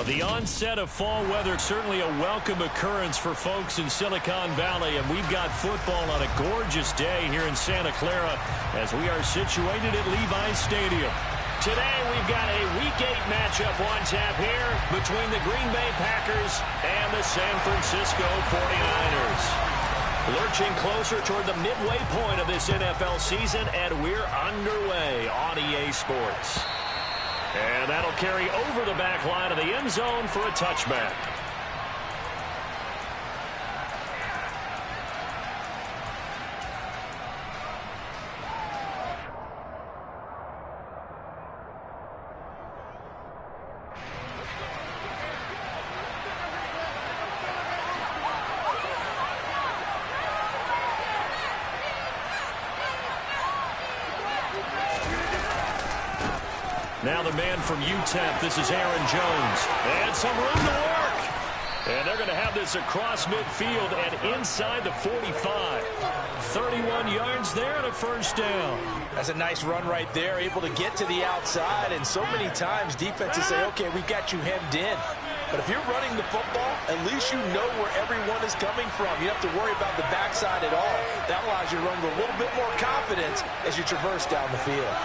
The onset of fall weather, certainly a welcome occurrence for folks in Silicon Valley, and we've got football on a gorgeous day here in Santa Clara as we are situated at Levi's Stadium. Today we've got a Week 8 matchup on tap here between the Green Bay Packers and the San Francisco 49ers. Lurching closer toward the midway point of this NFL season, and we're underway on EA Sports. And that'll carry over the back line of the end zone for a touchback. Now the man from UTEP, this is Aaron Jones. And some room to work. And they're going to have this across midfield and inside the 45. 31 yards there and a first down. That's a nice run right there, able to get to the outside. And so many times defenses say, okay, we've got you hemmed in. But if you're running the football, at least you know where everyone is coming from. You don't have to worry about the backside at all. That allows you to run with a little bit more confidence as you traverse down the field.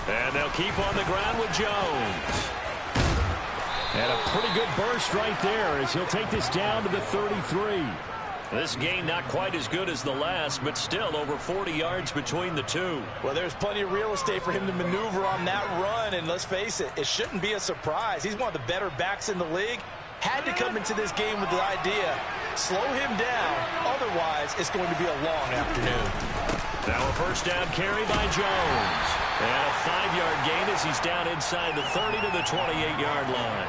And they'll keep on the ground with Jones. And a pretty good burst right there as he'll take this down to the 33. This gain not quite as good as the last, but still over 40 yards between the two. Well, there's plenty of real estate for him to maneuver on that run, and let's face it, it shouldn't be a surprise. He's one of the better backs in the league. Had to come into this game with the idea, slow him down, otherwise it's going to be a long afternoon. Now a first down carry by Jones. And a 5-yard gain as he's down inside the 30 to the 28-yard line.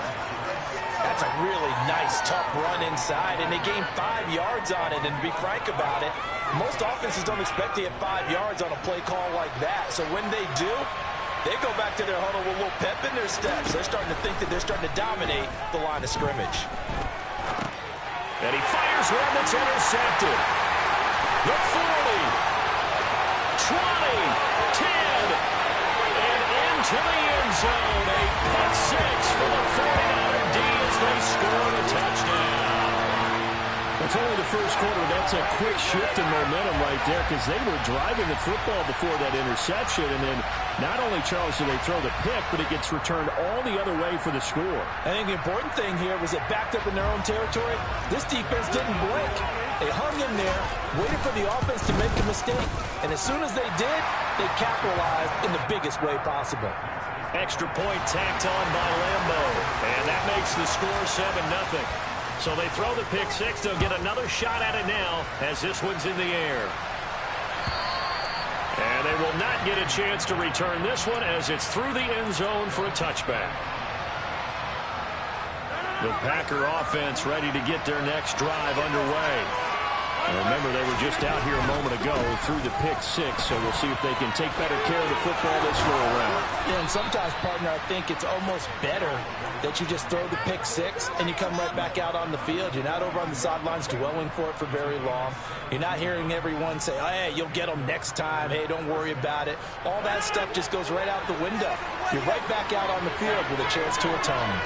That's a really nice, tough run inside, and they gained 5 yards on it. And to be frank about it, most offenses don't expect to get 5 yards on a play call like that. So when they do, they go back to their huddle with a little pep in their steps. They're starting to think that they're starting to dominate the line of scrimmage. And he fires one that's intercepted. The 40, 20, 10, and into the end zone. A pick six for the 49er D as they score a touchdown. It's only the first quarter. That's a quick shift in momentum right there because they were driving the football before that interception. And then not only, Charles, do they throw the pick, but it gets returned all the other way for the score. I think the important thing here was it backed up in their own territory. This defense didn't blink. They hung in there, waited for the offense to make a mistake. And as soon as they did, they capitalized in the biggest way possible. Extra point tacked on by Lambo. And that makes the score 7-0. So they throw the pick six. They'll get another shot at it now as this one's in the air. And they will not get a chance to return this one as it's through the end zone for a touchback. The Packer offense ready to get their next drive underway. And remember, they were just out here a moment ago through the pick six, so we'll see if they can take better care of the football this go around. Yeah, and sometimes, partner, I think it's almost better that you just throw the pick six and you come right back out on the field. You're not over on the sidelines dwelling for it for very long. You're not hearing everyone say, oh, hey, you'll get them next time. Hey, don't worry about it. All that stuff just goes right out the window. You're right back out on the field with a chance to atone.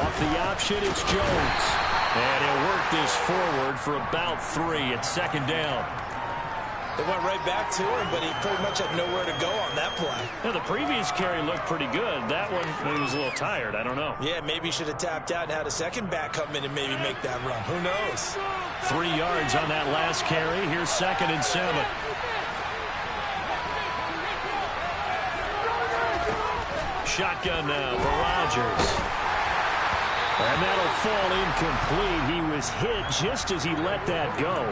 Off the option, it's Jones. And he'll work this forward for about 3 at second down. They went right back to him, but he pretty much had nowhere to go on that play. Now, the previous carry looked pretty good. That one, he was a little tired. I don't know. Yeah, maybe he should have tapped out and had a second back come in and maybe make that run. Who knows? 3 yards on that last carry. Here's 2nd and 7. Shotgun now for Rodgers. And that'll fall incomplete. He was hit just as he let that go.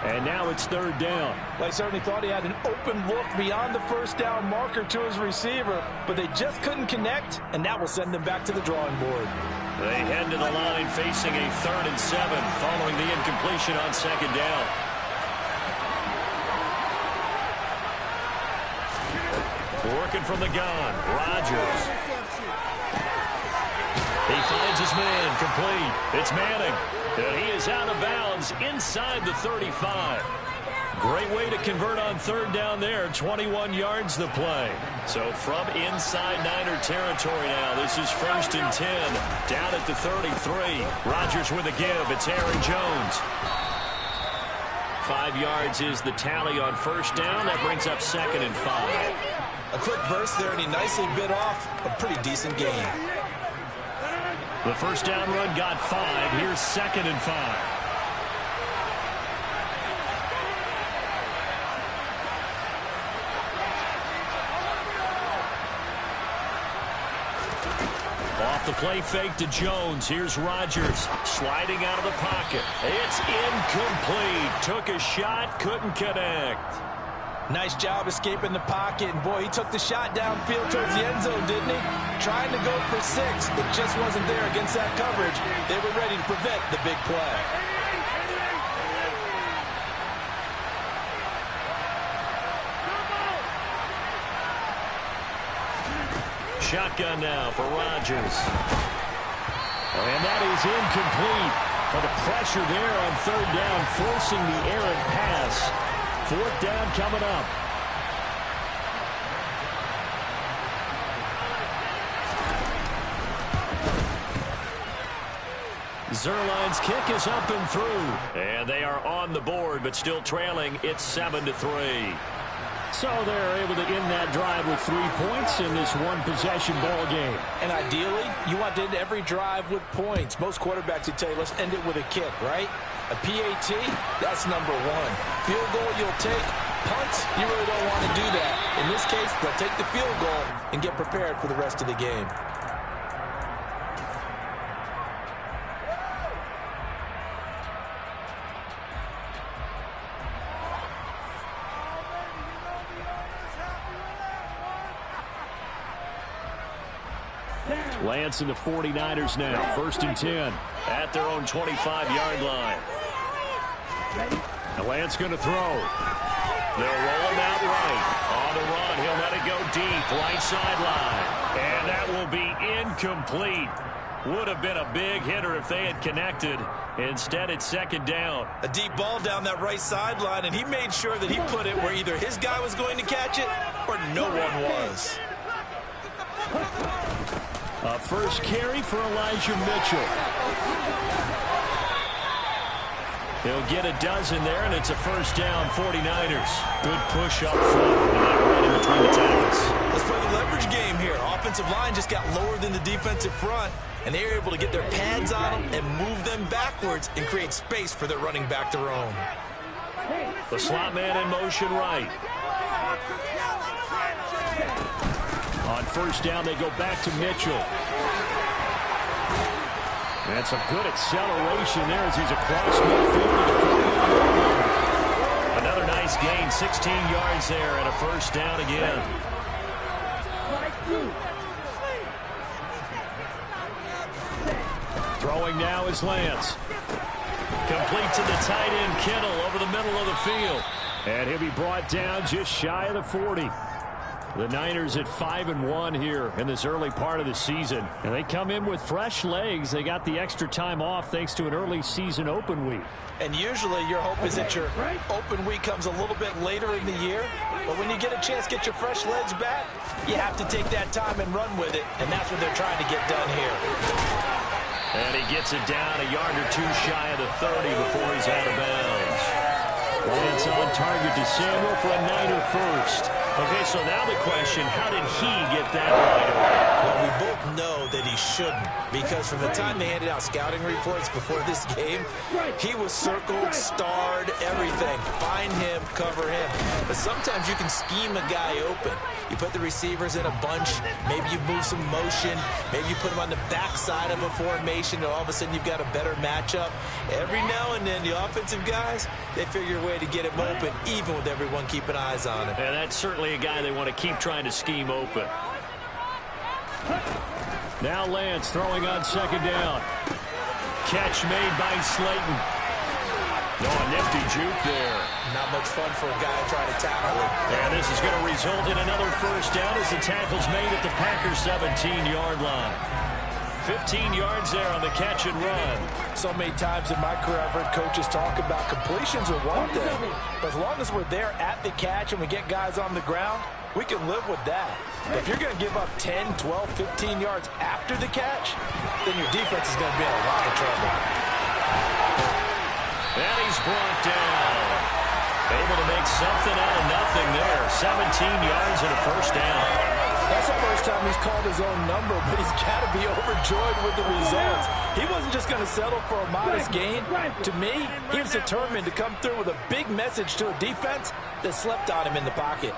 And now it's 3rd down. Well, I certainly thought he had an open look beyond the first down marker to his receiver, but they just couldn't connect, and that will send them back to the drawing board. They head to the line facing a 3rd and 7 following the incompletion on 2nd down. Working from the gun, Rodgers. He finds his man, complete. It's Manning. And he is out of bounds inside the 35. Great way to convert on third down there. 21 yards the play. So from inside Niner territory now, this is 1st and 10. Down at the 33. Rodgers with a give. It's Aaron Jones. 5 yards is the tally on first down. That brings up 2nd and 5. A quick burst there, and he nicely bit off a pretty decent gain. The first down run got 5. Here's 2nd and 5. Off the play fake to Jones. Here's Rodgers sliding out of the pocket. It's incomplete. Took a shot, couldn't connect. Nice job escaping the pocket. And, boy, he took the shot downfield towards the end zone, didn't he? Trying to go for 6. It just wasn't there against that coverage. They were ready to prevent the big play. Shotgun now for Rodgers. And that is incomplete. But the pressure there on third down, forcing the errant pass. 4th down coming up. Zuerlein's kick is up and through. And they are on the board, but still trailing. It's 7-3. So they're able to end that drive with 3 points in this one-possession ball game. And ideally, you want to end every drive with points. Most quarterbacks would tell you, let's end it with a kick, right? A PAT, that's number 1. Field goal you'll take. Punts, you really don't want to do that. In this case, they'll take the field goal and get prepared for the rest of the game. Lance and the 49ers now. 1st and 10 at their own 25-yard line. And Lance going to throw. They'll roll him out right. On the run, he'll let it go deep. Right sideline. And that will be incomplete. Would have been a big hitter if they had connected. Instead, it's 2nd down. A deep ball down that right sideline, and he made sure that he put it where either his guy was going to catch it or no one was. A first carry for Elijah Mitchell. He'll get a dozen there, and it's a first down, 49ers. Good push up front, and that right in between the tackles. Let's play the leverage game here. Offensive line just got lower than the defensive front, and they were able to get their pads on them and move them backwards and create space for their running back to roam. The slot man in motion right. On first down, they go back to Mitchell. That's a good acceleration there as he's across midfield to the 41. Another nice gain, 16 yards there, and a first down again. Throwing now is Lance. Complete to the tight end, Kittle, over the middle of the field. And he'll be brought down just shy of the 40. The Niners at 5-1 here in this early part of the season. And they come in with fresh legs. They got the extra time off thanks to an early season open week. And usually your hope is that your open week comes a little bit later in the year. But when you get a chance to get your fresh legs back, you have to take that time and run with it. And that's what they're trying to get done here. And he gets it down a yard or two shy of the 30 before he's out of bounds. Lance on target to Samuel for a Niner first. Okay, so now the question, how did he get that wide open? Well, we both know that he shouldn't, because from the time they handed out scouting reports before this game, he was circled, starred, everything. Find him, cover him. But sometimes you can scheme a guy open. You put the receivers in a bunch, maybe you move some motion, maybe you put them on the backside of a formation, and all of a sudden you've got a better matchup. Every now and then, the offensive guys, they figure a way to get him open, even with everyone keeping eyes on him. And that's certainly a guy they want to keep trying to scheme open. Now Lance throwing on second down. Catch made by Slayton. No, a nifty juke there. Not much fun for a guy trying to tackle him. And this is going to result in another first down as the tackle's made at the Packers' 17-yard line. 15 yards there on the catch and run. So many times in my career I've heard coaches talk about completions are one thing. But as long as we're there at the catch and we get guys on the ground, we can live with that. But if you're going to give up 10, 12, 15 yards after the catch, then your defense is going to be in a lot of trouble. And he's brought down. Able to make something out of nothing there. 17 yards and a first down. That's the first time he's called his own number, but he's got to be overjoyed with the results. He wasn't just going to settle for a modest gain. To me, he was determined to come through with a big message to a defense that slept on him in the pocket.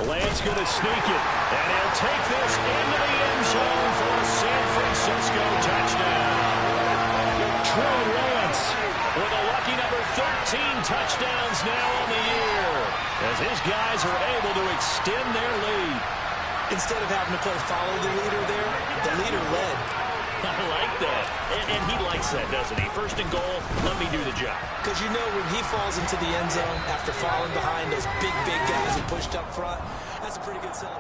Lance going to sneak it, and he'll take this into the end zone for a San Francisco touchdown. Trey Lance with a lucky number 13 touchdowns now on the year, as his guys are able to extend their lead. Instead of having to play follow the leader there, the leader led. I like that. And he likes that, doesn't he? First and goal, let me do the job. Because you know when he falls into the end zone after falling behind those big guys who pushed up front, that's a pretty good sign.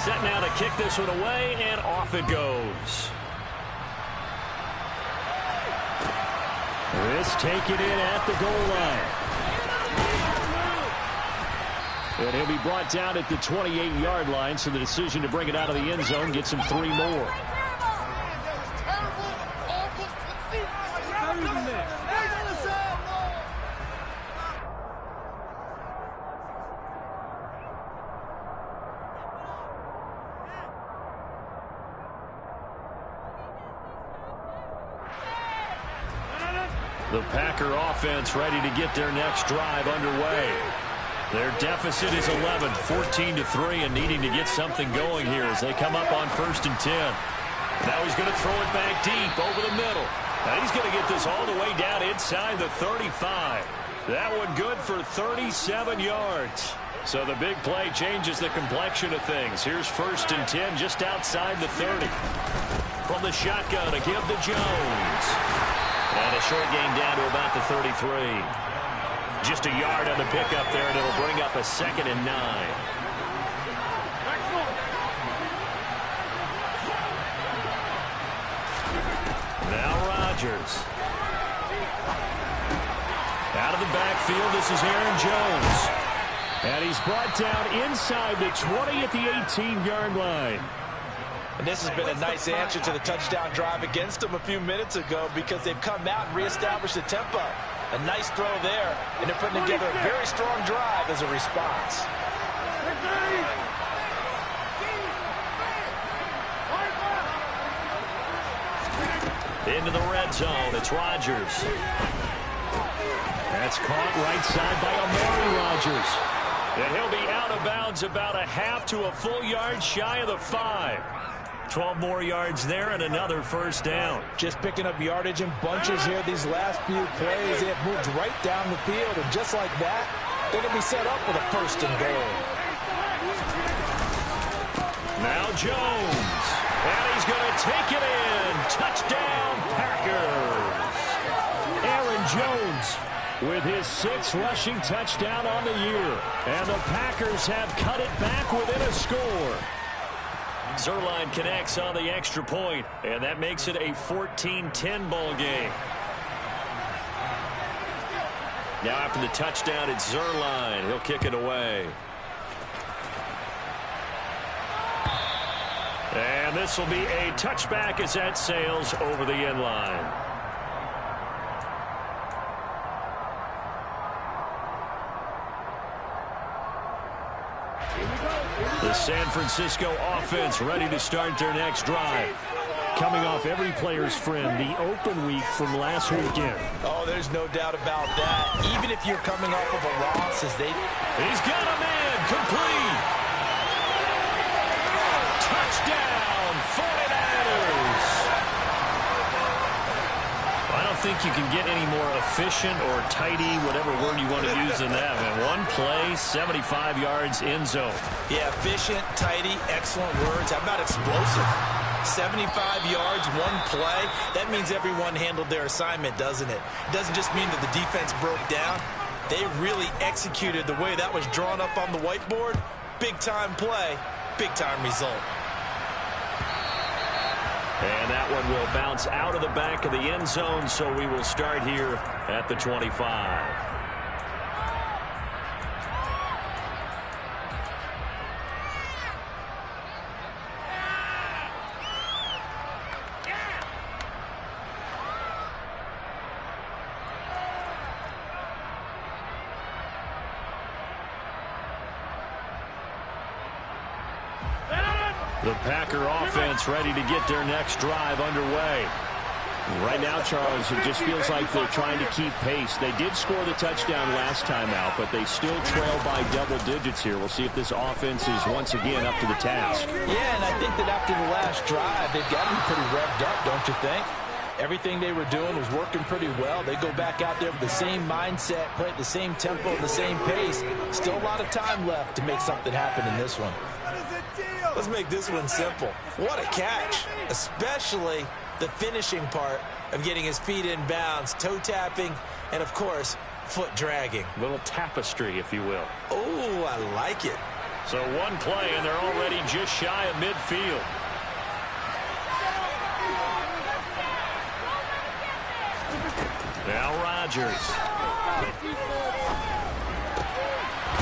Set now to kick this one away, and off it goes. This taken in at the goal line. And he'll be brought down at the 28-yard line, so the decision to bring it out of the end zone gets him 3 more. The Packer offense ready to get their next drive underway. Their deficit is 11, 14-3, and needing to get something going here as they come up on 1st and 10. Now he's going to throw it back deep over the middle. Now he's going to get this all the way down inside the 35. That one good for 37 yards. So the big play changes the complexion of things. Here's 1st and 10 just outside the 30. From the shotgun to give to Jones. And a short gain down to about the 33. Just a yard on the pickup there, and it'll bring up a 2nd and 9. Now Rodgers. Out of the backfield, this is Aaron Jones. And he's brought down inside the 20 at the 18-yard line. And this has been a nice answer to the touchdown drive against them a few minutes ago because they've come out and reestablished the tempo. A nice throw there, and they're putting together a very strong drive as a response. Into the red zone, it's Rodgers. That's caught right side by Amari Rodgers. And he'll be out of bounds about a half to a full yard shy of the 5. 12 more yards there and another 1st down. Just picking up yardage in bunches here these last few plays. They have moved right down the field, and just like that, they're going to be set up with a 1st and goal. Now Jones. And he's going to take it in. Touchdown, Packers. Aaron Jones with his 6th rushing touchdown on the year. And the Packers have cut it back within a score. Zuerlein connects on the extra point, and that makes it a 14-10 ball game. Now after the touchdown, it's Zuerlein. He'll kick it away. And this will be a touchback as that sails over the end line. The San Francisco offense ready to start their next drive. Coming off every player's friend, the open week from last weekend. Oh, there's no doubt about that. Even if you're coming off of a loss, He's got a man, complete. Touchdown, 49ers. I don't don't think you can get any more efficient or tidy, whatever word you want to use in that, man. One play, 75 yards, end zone. Yeah, efficient, tidy, excellent words. How about explosive? 75 yards, one play. That means everyone handled their assignment, doesn't it? It doesn't just mean that the defense broke down. They really executed the way that was drawn up on the whiteboard. Big-time play, big-time result. And that one will bounce out of the back of the end zone, so we will start here at the 25. The Packer offense ready to get their next drive underway. Right now, Charles, it just feels like they're trying to keep pace. They did score the touchdown last time out, but they still trail by double digits here. We'll see if this offense is once again up to the task. Yeah, and I think that after the last drive, they've got to be pretty revved up, don't you think? Everything they were doing was working pretty well. They go back out there with the same mindset, play at the same tempo, and the same pace. Still a lot of time left to make something happen in this one. Let's make this one simple. What a catch, especially the finishing part of getting his feet in bounds, toe tapping, and, of course, foot dragging. A little tapestry, if you will. Oh, I like it. So one play, and they're already just shy of midfield. Now Rodgers.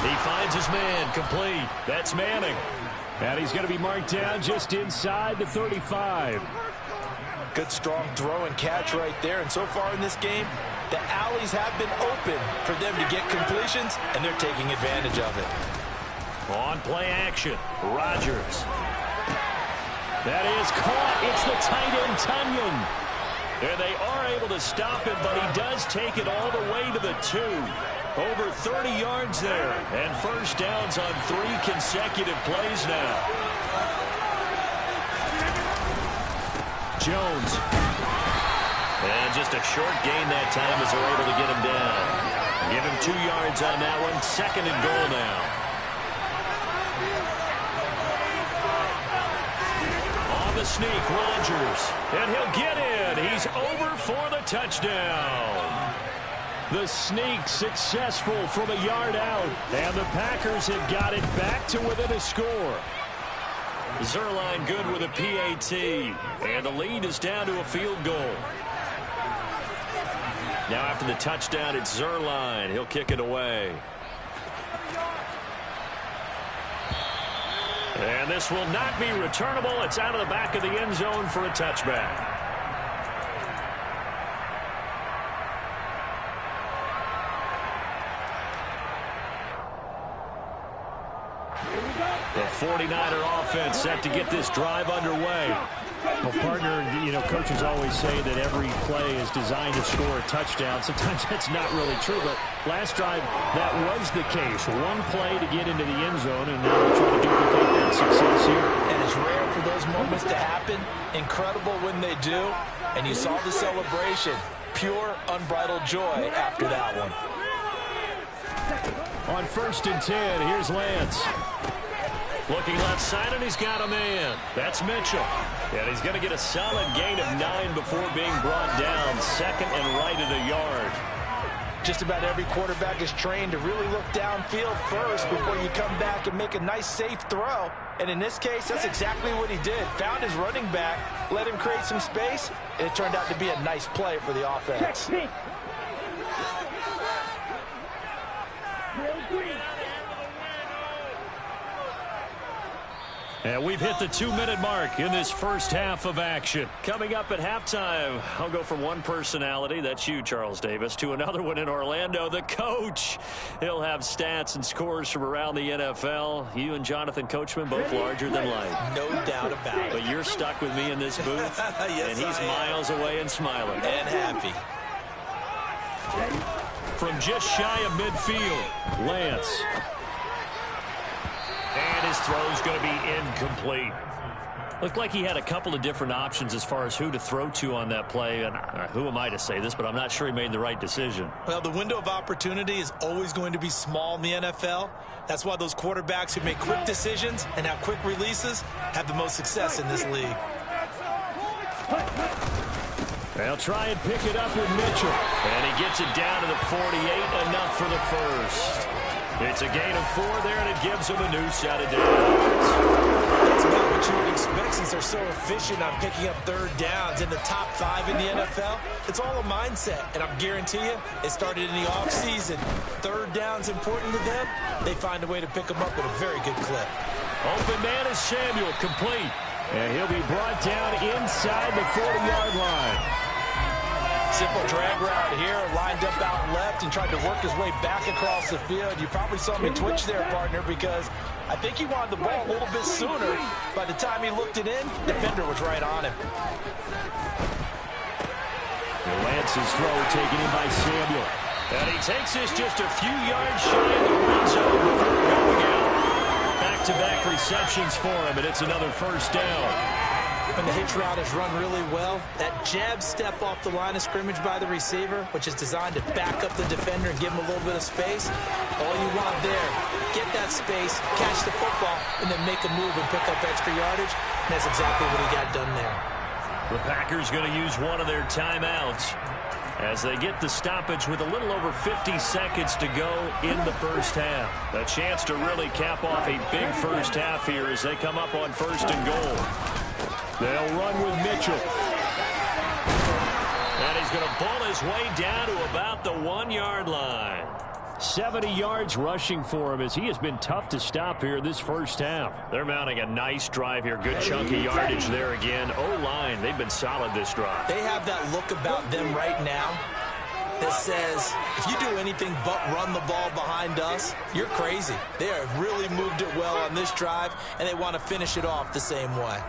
He finds his man, complete. That's Manning. And he's going to be marked down just inside the 35. Good, strong throw and catch right there. And so far in this game, the alleys have been open for them to get completions, and they're taking advantage of it. On play action, Rodgers. That is caught. It's the tight end, Tunyon. And they are able to stop him, but he does take it all the way to the 2. Over 30 yards there, and first downs on 3 consecutive plays now. Jones. And just a short gain that time as they're able to get him down. Give him 2 yards on that one. 2nd and goal now. On the sneak, Rodgers. And he'll get in. He's over for the touchdown. The sneak successful from a yard out. And the Packers have got it back to within a score. Zuerlein good with a PAT. And the lead is down to a field goal. Now after the touchdown, it's Zuerlein. He'll kick it away. And this will not be returnable. It's out of the back of the end zone for a touchback. The 49er offense set to get this drive underway. Well, partner, coaches always say that every play is designed to score a touchdown. Sometimes that's not really true, but last drive, that was the case. One play to get into the end zone, and now we're trying to duplicate that success here. And it's rare for those moments to happen. Incredible when they do. And you saw the celebration. Pure, unbridled joy after that one. On 1st and 10, here's Lance. Looking left side, and he's got a man. That's Mitchell. And he's going to get a solid gain of 9 before being brought down. 2nd and right at a yard. Just about every quarterback is trained to really look downfield first before you come back and make a nice, safe throw. And in this case, that's exactly what he did. Found his running back, let him create some space, and it turned out to be a nice play for the offense. And we've hit the 2-minute mark in this first half of action. Coming up at halftime, I'll go from one personality, that's you, Charles Davis, to another one in Orlando, the coach. He'll have stats and scores from around the NFL. You and Jonathan Coachman, both larger than life. No doubt about it. But you're stuck with me in this booth, yes, and he's miles away and smiling. And happy. From just shy of midfield, Lance. And his throw's going to be incomplete. Looked like he had a couple of different options as far as who to throw to on that play. And who am I to say this, but I'm not sure he made the right decision. Well, the window of opportunity is always going to be small in the NFL. That's why those quarterbacks who make quick decisions and have quick releases have the most success in this league. They'll try and pick it up with Mitchell. And he gets it down to the 48, enough for the first. It's a gain of 4 there, and it gives them a new set of downs. That's about what you would expect since they're so efficient on picking up third downs in the top 5 in the NFL. It's all a mindset, and I guarantee you it started in the offseason. Third down's important to them. They find a way to pick them up at a very good clip. Open man is Samuel, complete. And he'll be brought down inside the 40-yard line. Simple drag route here, lined up out left and tried to work his way back across the field. You probably saw me twitch there, partner, because I think he wanted the ball a little bit sooner. By the time he looked it in, defender was right on him. Lance's throw taken in by Samuel. And he takes this just a few yards shy of the red zone before going out. Back-to-back receptions for him, and it's another first down. When the hitch route is run really well, that jab step off the line of scrimmage by the receiver, which is designed to back up the defender and give him a little bit of space, all you want there, get that space, catch the football, and then make a move and pick up extra yardage. And that's exactly what he got done there. The Packers going to use one of their timeouts as they get the stoppage with a little over 50 seconds to go in the first half. A chance to really cap off a big first half here as they come up on 1st and goal. They'll run with Mitchell. And he's going to pull his way down to about the 1-yard line. 70 yards rushing for him as he has been tough to stop here this first half. They're mounting a nice drive here. Good chunk of yardage there again. O-line, they've been solid this drive. They have that look about them right now that says, if you do anything but run the ball behind us, you're crazy. They have really moved it well on this drive, and they want to finish it off the same way.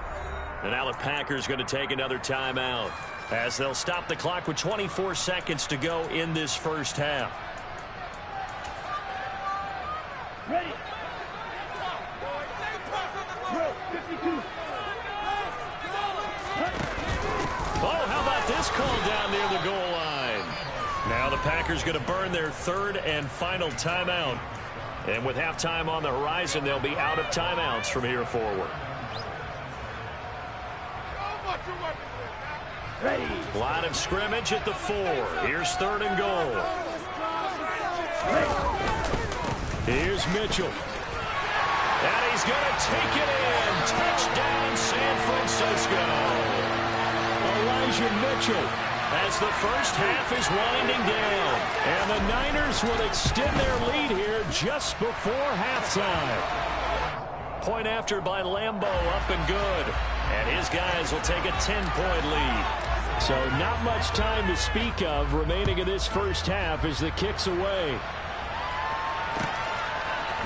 And now the Packers going to take another timeout as they'll stop the clock with 24 seconds to go in this first half. Ready. Oh, how about this call down near the goal line? Now the Packers going to burn their 3rd and final timeout. And with halftime on the horizon, they'll be out of timeouts from here forward. Ready. Line of scrimmage at the 4. Here's 3rd and goal. Here's Mitchell. And he's going to take it in. Touchdown, San Francisco. Elijah Mitchell as the first half is winding down. And the Niners will extend their lead here just before halftime. Point after by Lambeau, up and good. And his guys will take a 10-point lead. So not much time to speak of remaining in this first half as the kick's away.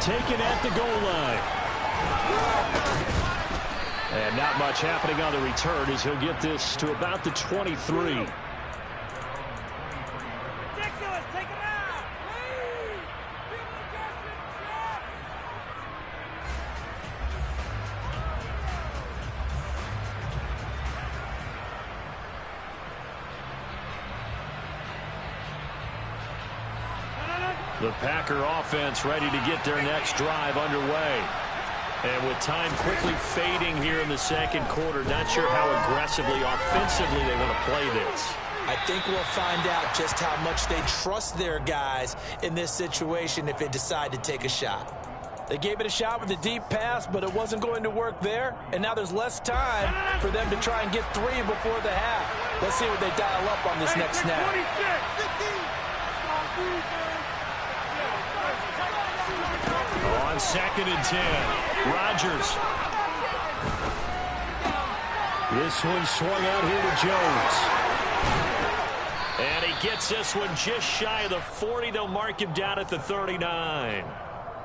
Taken at the goal line. And not much happening on the return as he'll get this to about the 23. The Packer offense ready to get their next drive underway. And with time quickly fading here in the second quarter, not sure how aggressively, offensively they want to play this. I think we'll find out just how much they trust their guys in this situation if they decide to take a shot. They gave it a shot with a deep pass, but it wasn't going to work there. And now there's less time for them to try and get 3 before the half. Let's see what they dial up on this next snap. On 2nd and 10, Rodgers. This one swung out here to Jones. And he gets this one just shy of the 40. They'll mark him down at the 39.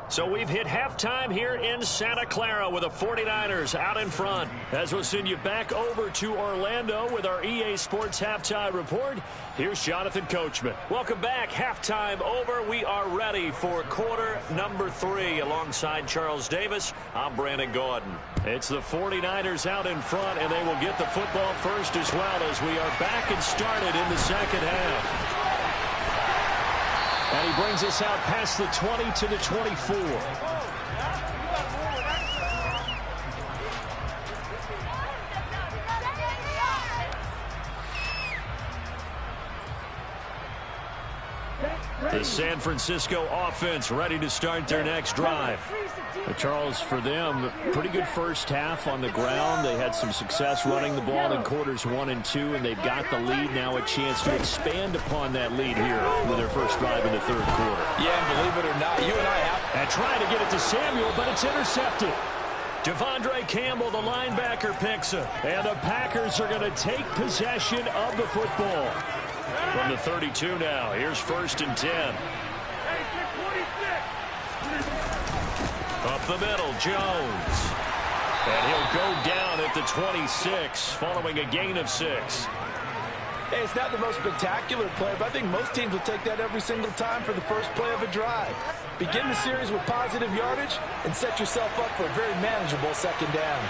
So we've hit halftime here in Santa Clara with the 49ers out in front. As we'll send you back over to Orlando with our EA Sports Halftime Report, here's Jonathan Coachman. Welcome back. Halftime over. We are ready for quarter number 3. Alongside Charles Davis, I'm Brandon Gaudin. It's the 49ers out in front, and they will get the football first as well as we are back and started in the second half. And he brings us out past the 20 to the 24. The San Francisco offense ready to start their next drive. Charles, for them, pretty good first half on the ground. They had some success running the ball in quarters 1 and 2, and they've got the lead. Now a chance to expand upon that lead here with their first drive in the third quarter. Yeah, and believe it or not, you and I have. And trying to get it to Samuel, but it's intercepted. Devondre Campbell, the linebacker, picks it. And the Packers are going to take possession of the football. From the 32 now, here's 1st and 10. Up the middle, Jones. And he'll go down at the 26 following a gain of 6. Hey, it's not the most spectacular play, but I think most teams will take that every single time for the first play of a drive. Begin the series with positive yardage and set yourself up for a very manageable second down.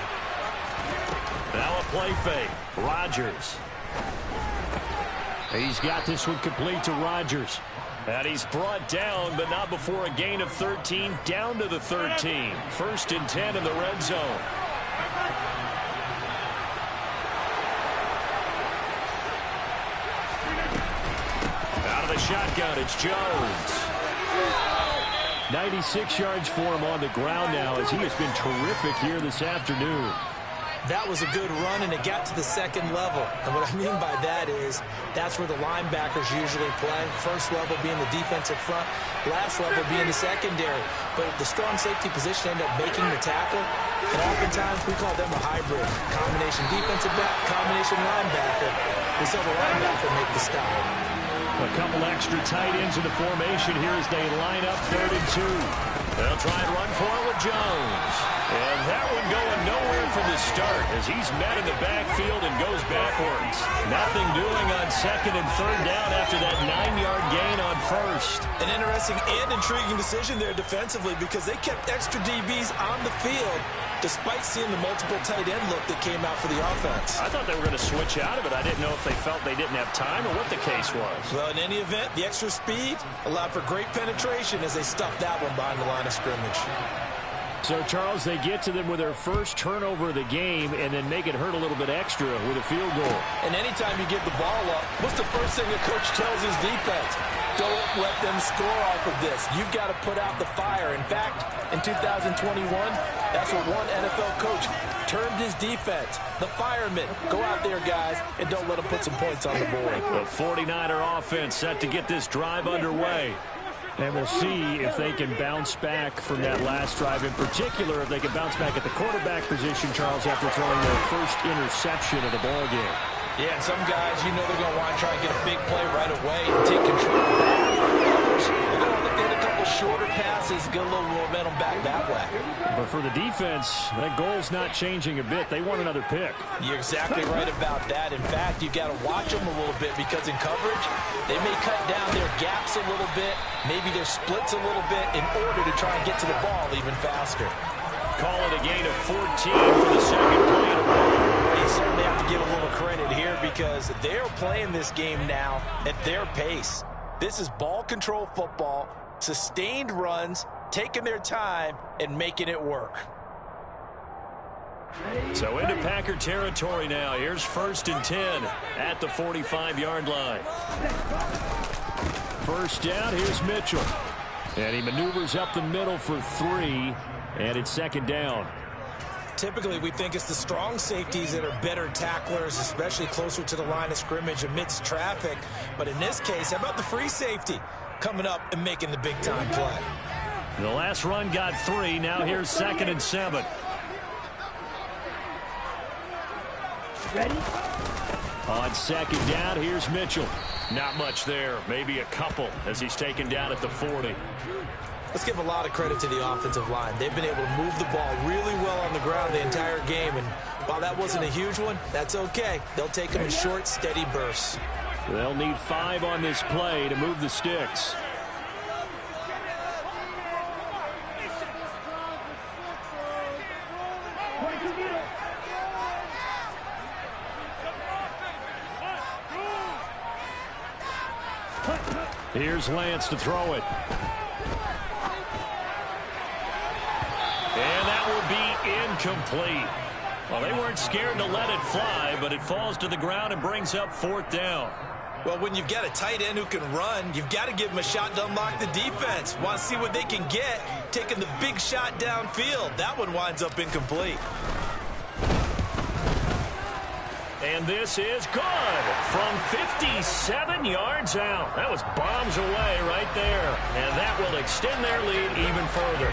Now a play fake. Rodgers. He's got this one complete to Rodgers. And he's brought down, but not before a gain of 13, down to the 13. 1st and 10 in the red zone. Out of the shotgun, it's Jones. 96 yards for him on the ground now, as he has been terrific here this afternoon. That was a good run, and it got to the second level. And what I mean by that is that's where the linebackers usually play. First level being the defensive front, last level being the secondary. But the strong safety position ended up making the tackle. And oftentimes we call them a hybrid. Combination defensive back, combination linebacker. We saw the linebacker make the stop. A couple extra tight ends in the formation here as they line up 3rd and 2. They'll try and run for it with Jones. And that one going nowhere from the start as he's met in the backfield and goes backwards. Nothing doing on 2nd and 3rd down after that 9-yard gain on 1st. An interesting and intriguing decision there defensively because they kept extra DBs on the field despite seeing the multiple tight end look that came out for the offense. I thought they were going to switch out of it. I didn't know if they felt they didn't have time or what the case was. Well, in any event, the extra speed allowed for great penetration as they stuffed that one behind the line of scrimmage. So, Charles, they get to them with their first turnover of the game and then make it hurt a little bit extra with a field goal. And anytime you give the ball up, what's the first thing a coach tells his defense? Don't let them score off of this. You've got to put out the fire. In fact, in 2021, that's what one NFL coach termed his defense. The firemen. Go out there, guys, and don't let them put some points on the board. The 49er offense set to get this drive underway. And we'll see if they can bounce back from that last drive. In particular, if they can bounce back at the quarterback position, Charles, after throwing their first interception of the ball game. Yeah, and some guys, you know they're going to want to try and get a big play right away and take control of that. Others, they're going to look at a couple shorter passes, get a little momentum back that way. But for the defense, that goal's not changing a bit. They want another pick. You're exactly right about that. In fact, you've got to watch them a little bit because in coverage, they may cut down their gaps a little bit, maybe their splits a little bit in order to try and get to the ball even faster. Call it a gain of 14 for the second play in a row. You certainly have to give a little credit here because they're playing this game now at their pace. This is ball control football, sustained runs, taking their time, and making it work. So into Packer territory now. Here's 1st and 10 at the 45-yard line. First down, here's Mitchell. And he maneuvers up the middle for 3, and it's 2nd down. Typically, we think it's the strong safeties that are better tacklers, especially closer to the line of scrimmage amidst traffic. But in this case, how about the free safety coming up and making the big-time play? The last run got 3. Now here's 2nd and 7. Ready? On 2nd down, here's Mitchell. Not much there. Maybe a couple as he's taken down at the 40. Let's give a lot of credit to the offensive line. They've been able to move the ball really well on the ground the entire game. And while that wasn't a huge one, that's okay. They'll take them in short, steady bursts. They'll need 5 on this play to move the sticks. Here's Lance to throw it. And that will be incomplete. Well, they weren't scared to let it fly, but it falls to the ground and brings up 4th down. Well, when you've got a tight end who can run, you've got to give him a shot to unlock the defense. Want to see what they can get, taking the big shot downfield. That one winds up incomplete. And this is good from 57 yards out. That was bombs away right there. And that will extend their lead even further.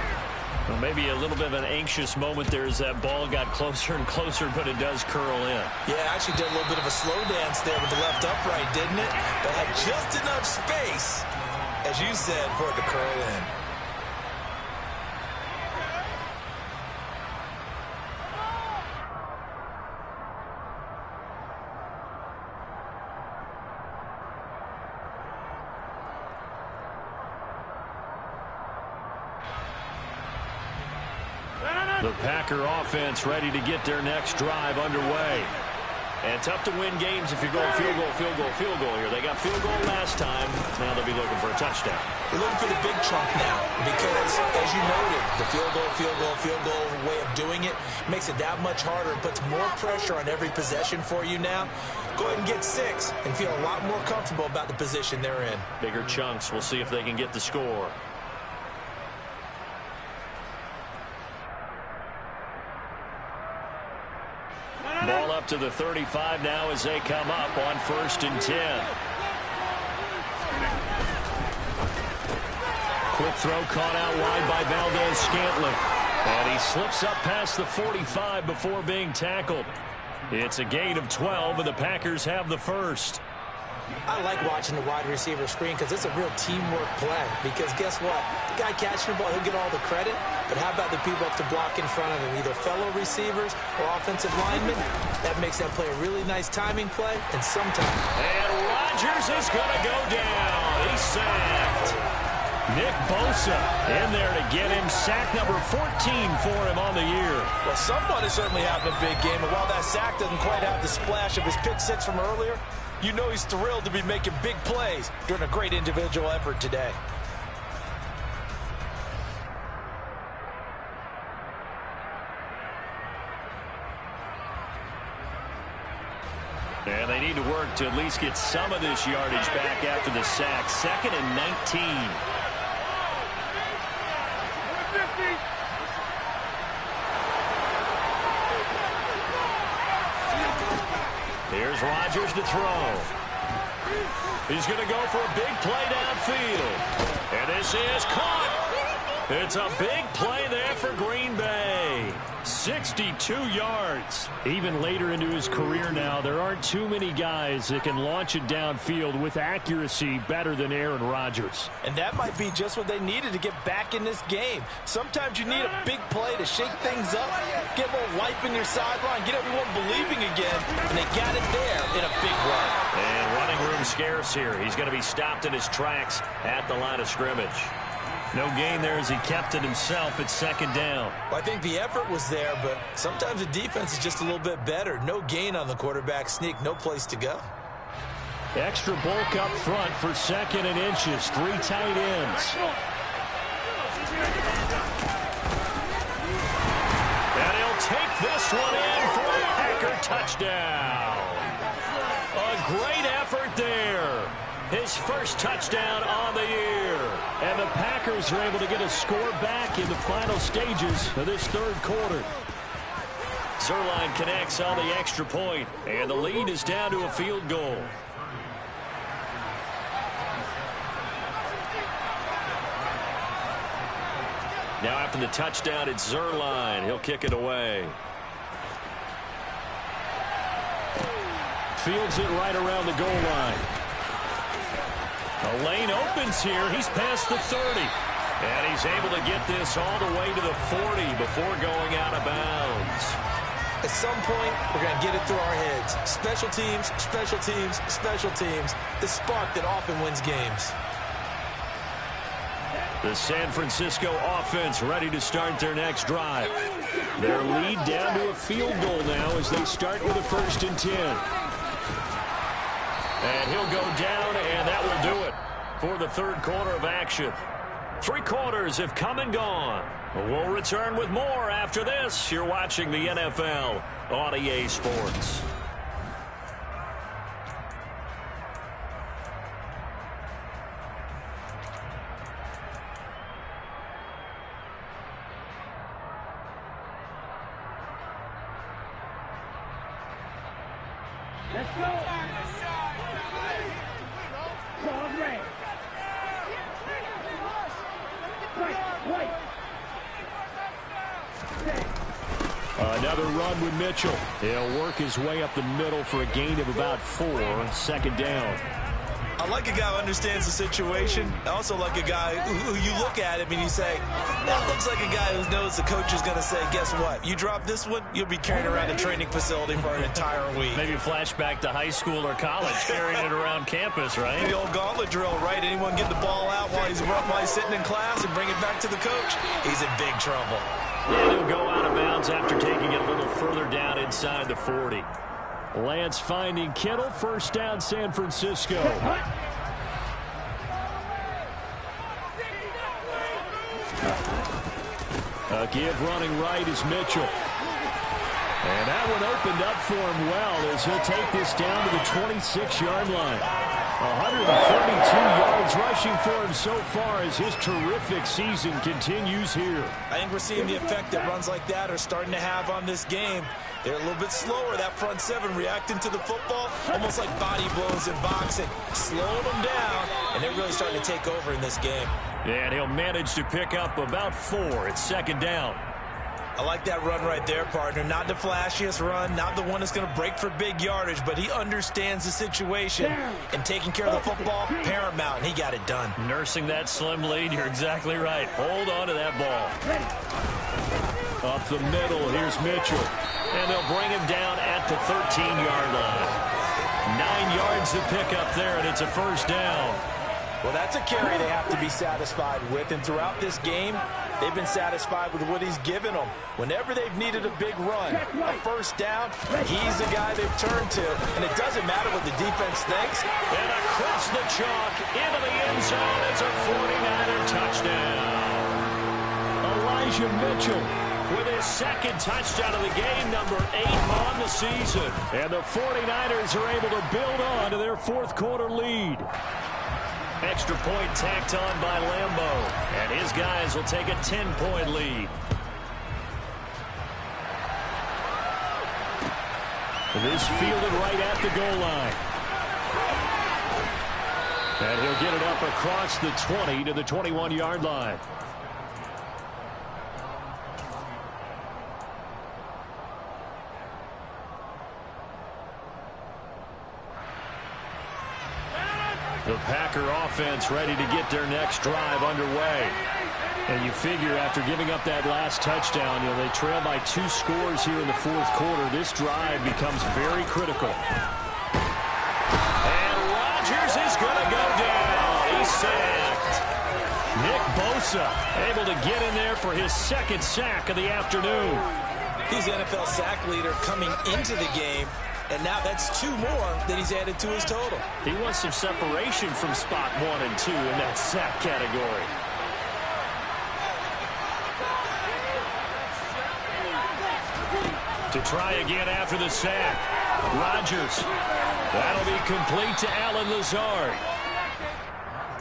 Well, maybe a little bit of an anxious moment there as that ball got closer and closer, but it does curl in. Yeah, actually did a little bit of a slow dance there with the left upright, didn't it? But had just enough space, as you said, for it to curl in. The Packer offense ready to get their next drive underway. And tough to win games if you're going field goal, field goal, field goal here. They got field goal last time. Now they'll be looking for a touchdown. They're looking for the big chunk now because, as you noted, the field goal way of doing it makes it that much harder and puts more pressure on every possession for you now. Go ahead and get 6 and feel a lot more comfortable about the position they're in. Bigger chunks. We'll see if they can get the score. Ball up to the 35 now as they come up on 1st and 10. Quick throw caught out wide by Valdes-Scantling. And he slips up past the 45 before being tackled. It's a gain of 12, and the Packers have the first. I like watching the wide receiver screen because it's a real teamwork play. Because guess what? The guy catching the ball, he'll get all the credit. But how about the people up to block in front of him, either fellow receivers or offensive linemen? That makes that play a really nice timing play, and sometimes. And Rodgers is going to go down. He's sacked. Nick Bosa in there to get him sack number 14 for him on the year. Well, someone is certainly having a big game, and while that sack doesn't quite have the splash of his pick 6 from earlier, you know he's thrilled to be making big plays during a great individual effort today. And they need to work to at least get some of this yardage back after the sack. 2nd and 19. Here's Rodgers to throw. He's going to go for a big play downfield. And this is caught. It's a big play there for Green Bay. 62 yards. Even later into his career now, there aren't too many guys that can launch it downfield with accuracy better than Aaron Rodgers. And that might be just what they needed to get back in this game. Sometimes you need a big play to shake things up, get a little life in your sideline, get everyone believing again, and they got it there in a big way. And running room scarce here. He's going to be stopped in his tracks at the line of scrimmage. No gain there as he kept it himself at 2nd down. Well, I think the effort was there, but sometimes the defense is just a little bit better. No gain on the quarterback sneak, no place to go. Extra bulk up front for 2nd and inches. 3 tight ends. And he'll take this one in for a Packer touchdown. A great effort there. His first touchdown on the year. And the Packers are able to get a score back in the final stages of this 3rd quarter. Zuerlein connects on the extra point, and the lead is down to a field goal. Now after the touchdown, it's Zuerlein. He'll kick it away. Fields it right around the goal line. The lane opens here. He's past the 30. And he's able to get this all the way to the 40 before going out of bounds. At some point, we're going to get it through our heads. Special teams, special teams, special teams. The spark that often wins games. The San Francisco offense ready to start their next drive. Their lead down to a field goal now as they start with a 1st and 10. And he'll go down, and that will do it. for the third quarter of action. 3 quarters have come and gone. We'll return with more after this. You're watching the NFL on EA Sports. Let's go. Another run with Mitchell. He'll work his way up the middle for a gain of about 4. Second down. I like a guy who understands the situation. I also like a guy who you look at him and you say, that looks like a guy who knows the coach is going to say, guess what? You drop this one, you'll be carrying around a training facility for an entire week. Maybe flashback to high school or college, carrying it around campus, right? The old gauntlet drill, right? Anyone get the ball out while he's sitting in class and bring it back to the coach? He's in big trouble. And he'll go out of bounds after taking it a little further down inside the 40. Lance finding Kittle. First down, San Francisco. A give running right is Mitchell. And that one opened up for him well as he'll take this down to the 26-yard line. 132 yards rushing for him so far as his terrific season continues here. I think we're seeing the effect that runs like that are starting to have on this game. They're a little bit slower, that front seven, reacting to the football, almost like body blows in boxing, slowing them down, and they're really starting to take over in this game. And he'll manage to pick up about 4. It's second down. I like that run right there, partner. Not the flashiest run, not the one that's going to break for big yardage, but he understands the situation, and taking care of the football, paramount, and he got it done. Nursing that slim lead, you're exactly right. Hold on to that ball. Up the middle, here's Mitchell. And they'll bring him down at the 13-yard line. 9 yards to pick up there, and it's a first down. Well, that's a carry they have to be satisfied with, and throughout this game, they've been satisfied with what he's given them. Whenever they've needed a big run, a first down, he's the guy they've turned to, and it doesn't matter what the defense thinks. And across the chalk, into the end zone, it's a 49er touchdown. Elijah Mitchell with his second touchdown of the game, number 8 on the season. And the 49ers are able to build on to their fourth quarter lead. Extra point tacked on by Lambeau. And his guys will take a 10-point lead. This fielded right at the goal line. And he'll get it up across the 20 to the 21-yard line. The Packer offense ready to get their next drive underway. And you figure after giving up that last touchdown, they trail by 2 scores here in the fourth quarter. This drive becomes very critical. And Rodgers is going to go down. He's sacked. Nick Bosa able to get in there for his second sack of the afternoon. He's the NFL sack leader coming into the game. And now that's 2 more that he's added to his total. He wants some separation from spot 1 and 2 in that sack category. To try again after the sack. Rodgers. That'll be complete to Allen Lazard.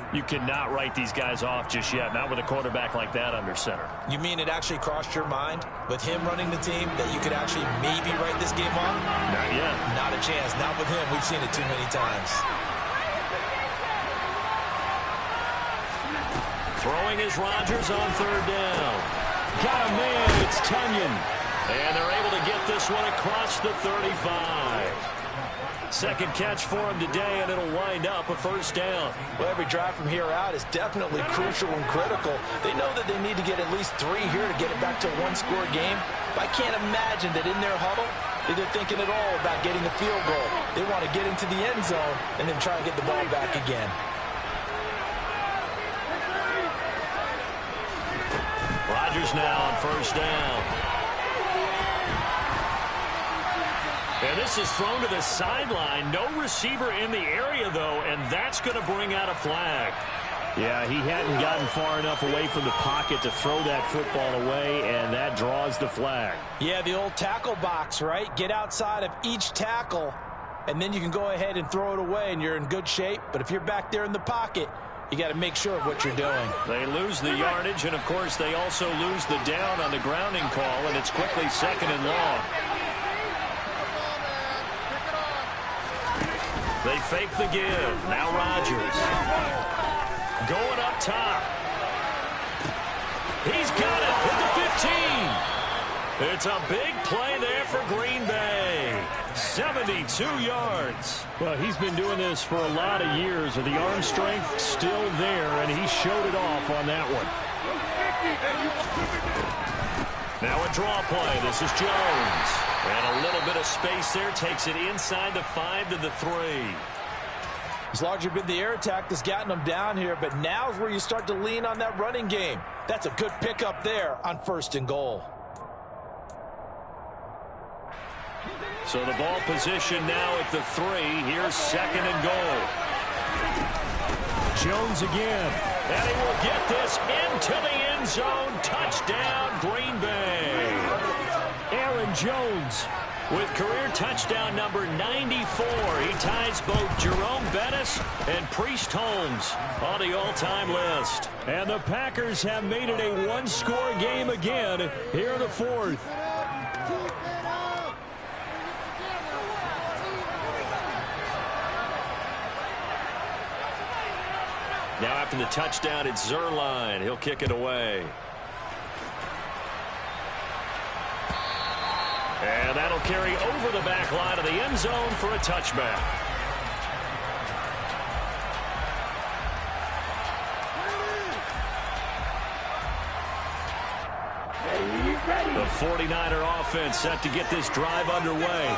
You cannot write these guys off just yet, not with a quarterback like that under center. You mean it actually crossed your mind with him running the team that you could actually maybe write this game off? Not yet. Not a chance. Not with him. We've seen it too many times. Throwing is Rodgers on third down. Got a man. It's Tunyon. And they're able to get this one across the 35. Second catch for him today, and it'll wind up a first down. Well, every drive from here out is definitely crucial and critical. They know that they need to get at least 3 here to get it back to a 1-score game. But I can't imagine that in their huddle, they're thinking at all about getting the field goal. They want to get into the end zone and then try and get the ball back again. Rodgers now on first down. And this is thrown to the sideline. No receiver in the area, though, and that's going to bring out a flag. Yeah, he hadn't gotten far enough away from the pocket to throw that football away, and that draws the flag. Yeah, the old tackle box, right? Get outside of each tackle, and then you can go ahead and throw it away, and you're in good shape. But if you're back there in the pocket, you got to make sure of what you're doing. They lose the yardage, and, of course, they also lose the down on the grounding call, and it's quickly 2nd and long. They fake the give. Now Rodgers. Going up top. He's got it at the 15. It's a big play there for Green Bay. 72 yards. Well, he's been doing this for a lot of years, and the arm strength still there, and he showed it off on that one. Now a draw play. This is Jones. And a little bit of space there. Takes it inside the 5 to the 3. It's largely been the air attack that's gotten them down here, but now is where you start to lean on that running game. That's a good pickup there on 1st and goal. So the ball position now at the 3. Here's 2nd and goal. Jones again. And he will get this into the end zone. Touchdown, Green Bay. Aaron Jones with career touchdown number 94. He ties both Jerome Bettis and Priest Holmes on the all-time list. And the Packers have made it a one-score game again here in the 4th. Now after the touchdown, it's Zuerlein. He'll kick it away. And that'll carry over the back line of the end zone for a touchback. The 49er offense set to get this drive underway.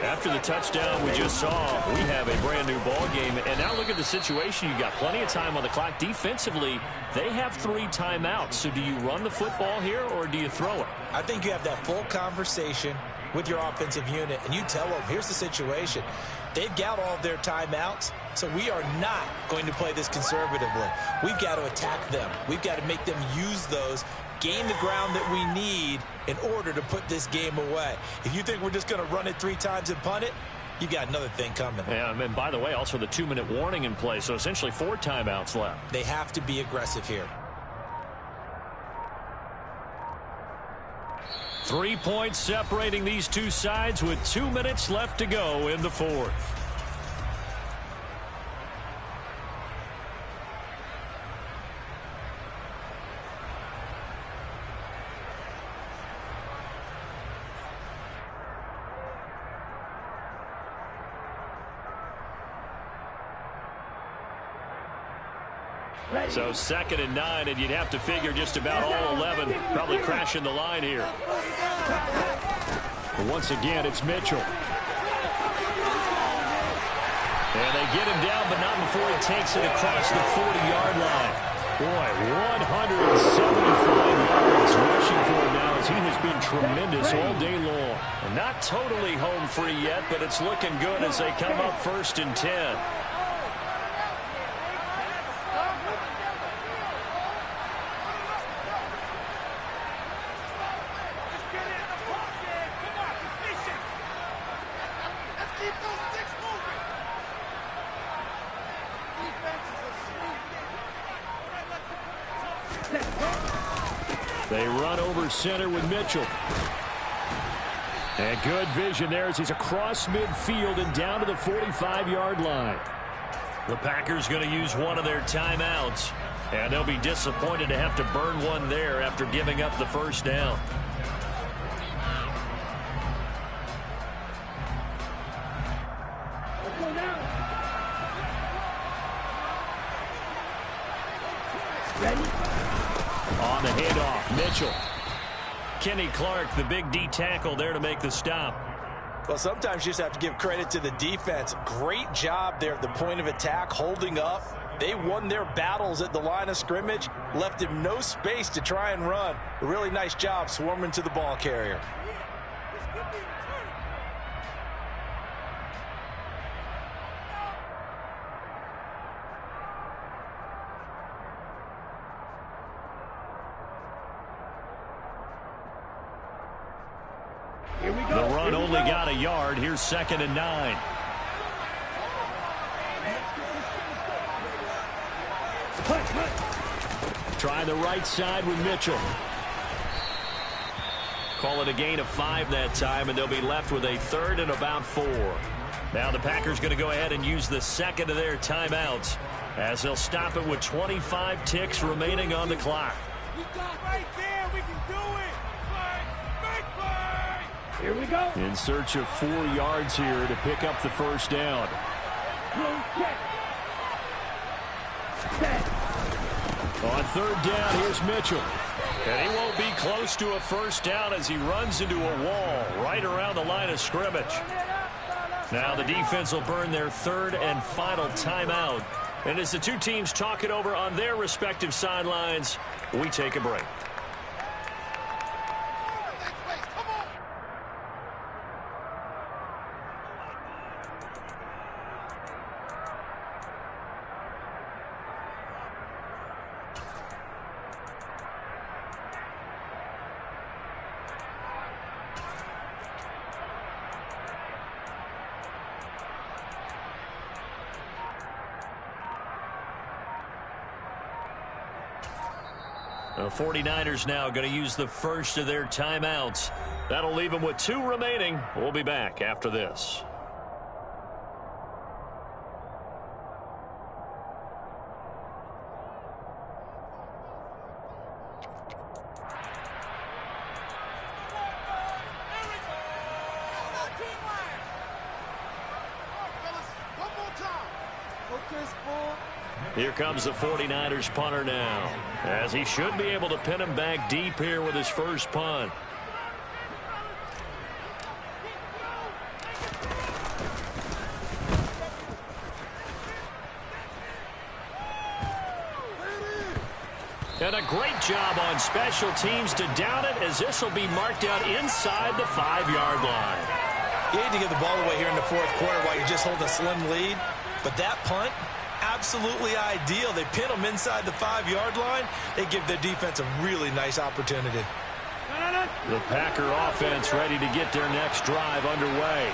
After the touchdown we just saw, we have a brand new ball game. And now look at the situation. You got plenty of time on the clock. Defensively, they have 3 timeouts. So do you run the football here or do you throw it? I think you have that full conversation with your offensive unit, and you tell them, here's the situation. They've got all of their timeouts, so we are not going to play this conservatively. We've got to attack them. We've got to make them use those, gain the ground that we need in order to put this game away. If you think we're just going to run it 3 times and punt it, you got another thing coming. Yeah, and by the way, also the 2-minute warning in play, so essentially 4 timeouts left. They have to be aggressive here. 3 points separating these two sides with 2 minutes left to go in the 4th. So 2nd and 9, and you'd have to figure just about all 11 probably crashing the line here. Once again, it's Mitchell. And they get him down, but not before he takes it across the 40-yard line. Boy, 175 yards rushing for him now as he has been tremendous all day long. And not totally home free yet, but it's looking good as they come up 1st and 10. They run over center with Mitchell. And good vision there as he's across midfield and down to the 45-yard line. The Packers going to use one of their timeouts, and they'll be disappointed to have to burn one there after giving up the 1st down. On the handoff, Mitchell. Kenny Clark, the big D tackle there to make the stop. Well, sometimes you just have to give credit to the defense. Great job there at the point of attack, holding up. They won their battles at the line of scrimmage, left him no space to try and run. A really nice job swarming to the ball carrier. The run only got a yard. Here's 2nd and 9. Try the right side with Mitchell. Call it a gain of 5 that time, and they'll be left with a 3rd and about 4. Now the Packers going to go ahead and use the second of their timeouts as they'll stop it with 25 ticks remaining on the clock. Right there, we can do it. Big play. Here we go. In search of 4 yards here to pick up the first down. On 3rd down, here's Mitchell. And he won't be close to a first down as he runs into a wall right around the line of scrimmage. Now the defense will burn their 3rd and final timeout. And as the two teams talk it over on their respective sidelines, we take a break. The 49ers now going to use the first of their timeouts. That'll leave them with 2 remaining. We'll be back after this. Here comes the 49ers punter now, as he should be able to pin him back deep here with his first punt. And a great job on special teams to down it, as this will be marked out inside the 5-yard line. You hate to give the ball away here in the 4th quarter while you just hold a slim lead, but that punt, absolutely ideal. They pin them inside the 5-yard line. They give their defense a really nice opportunity. The Packer offense ready to get their next drive underway.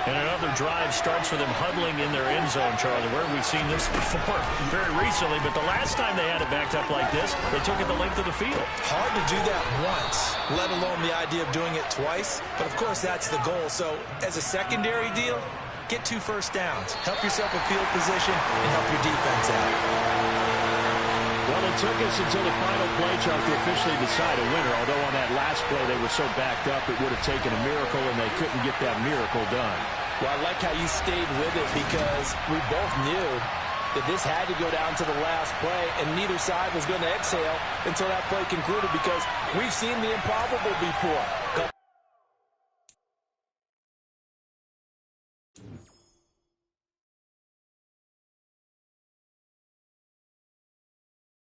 And another drive starts with them huddling in their end zone, Charlie. Where have we seen this before? Very recently, but the last time they had it backed up like this, they took it the length of the field. Hard to do that once, let alone the idea of doing it twice. But, of course, that's the goal. So, as a secondary deal, get 2 first downs. Help yourself with field position and help your defense out. Well, it took us until the final play, Charles, to officially decide a winner. Although on that last play they were so backed up, it would have taken a miracle, and they couldn't get that miracle done. Well, I like how you stayed with it, because we both knew that this had to go down to the last play, and neither side was going to exhale until that play concluded, because we've seen the improbable before.